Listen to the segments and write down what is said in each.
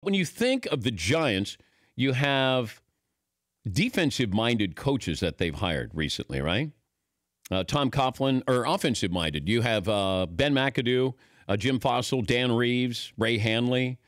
When you think of the Giants, you have defensive-minded coaches that they've hired recently, right? Tom Coughlin, or offensive-minded. You have Ben McAdoo, Jim Fossil, Dan Reeves, Ray Hanley.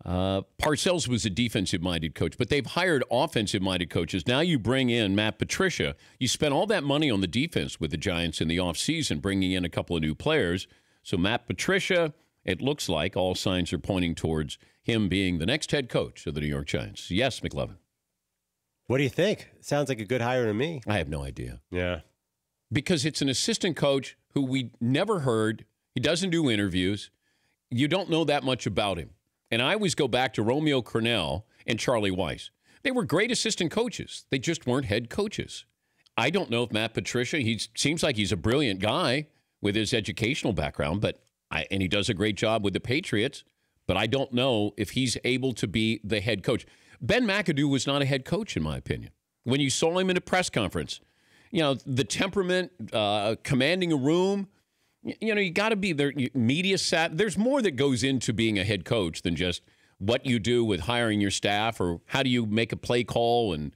Parcells was a defensive-minded coach, but they've hired offensive-minded coaches. Now you bring in Matt Patricia. You spent all that money on the defense with the Giants in the offseason, bringing in a couple of new players. So Matt Patricia, it looks like all signs are pointing towards him being the next head coach of the New York Giants. Yes, McLovin. What do you think? Sounds like a good hire to me. I have no idea. Yeah. Because it's an assistant coach who we never heard. He doesn't do interviews. You don't know that much about him. And I always go back to Romeo Crennel and Charlie Weiss. They were great assistant coaches. They just weren't head coaches. I don't know if Matt Patricia, he seems like he's a brilliant guy with his educational background, and he does a great job with the Patriots, but I don't know if he's able to be the head coach. Ben McAdoo was not a head coach, in my opinion. When you saw him in a press conference, the temperament, commanding a room, you got to be there. Media sat. There's more that goes into being a head coach than just what you do with hiring your staff or how do you make a play call. And,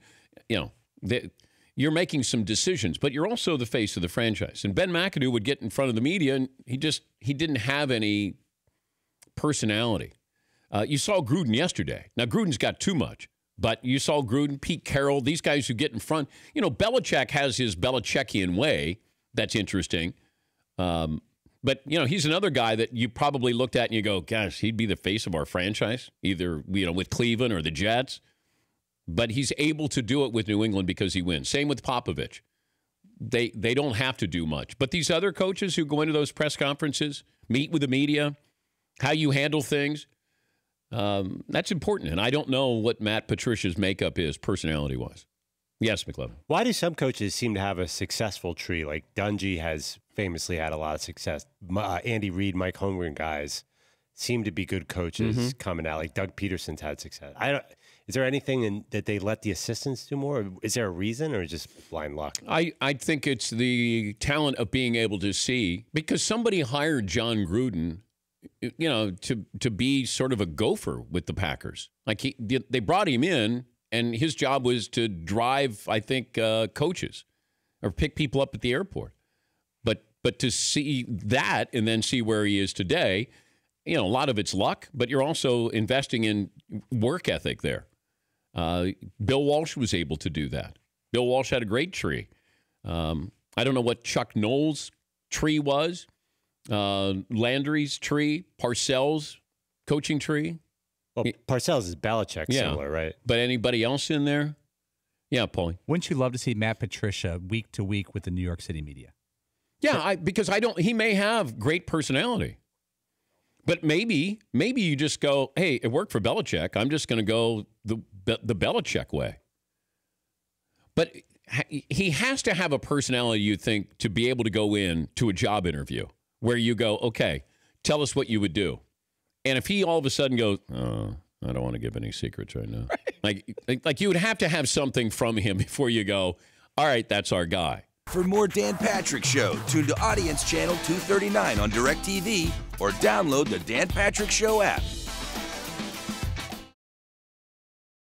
you're making some decisions, but you're also the face of the franchise. And Ben McAdoo would get in front of the media, and he didn't have any personality. You saw Gruden yesterday. Now, Gruden's got too much, but you saw Gruden, Pete Carroll, these guys who get in front. Belichick has his Belichickian way. That's interesting. But, he's another guy that you probably looked at and you go, gosh, he'd be the face of our franchise, either, with Cleveland or the Jets. But he's able to do it with New England because he wins. Same with Popovich. They don't have to do much. But these other coaches who go into those press conferences, meet with the media, how you handle things, that's important. And I don't know what Matt Patricia's makeup is personality-wise. Yes, McLovin. Why do some coaches seem to have a successful tree? Like Dungy has famously had a lot of success. Andy Reid, Mike Holmgren guys seem to be good coaches coming out. Like Doug Peterson's had success. Is there anything that they let the assistants do more? Is there a reason or just blind luck? I think it's the talent of being able to see, because somebody hired John Gruden, to be sort of a gopher with the Packers. Like they brought him in, and his job was to drive, I think, coaches or pick people up at the airport. But to see that and then see where he is today, a lot of it's luck, but you're also investing in work ethic there. Bill Walsh was able to do that. Bill Walsh had a great tree. I don't know what Chuck Noll's tree was. Landry's tree, Parcells' coaching tree. Well, Parcells is Belichick similar, right? But anybody else in there? Yeah, Paulie. Wouldn't you love to see Matt Patricia week to week with the New York City media? Yeah, because he may have great personality. But maybe you just go, hey, it worked for Belichick. I'm just going to go the Belichick way. But he has to have a personality, you think, to be able to go in to a job interview where you go, okay, tell us what you would do. And if he all of a sudden goes, oh, I don't want to give any secrets right now. Right. Like you would have to have something from him before you go, all right, that's our guy. For more Dan Patrick Show, tune to Audience Channel 239 on DirecTV or download the Dan Patrick Show app.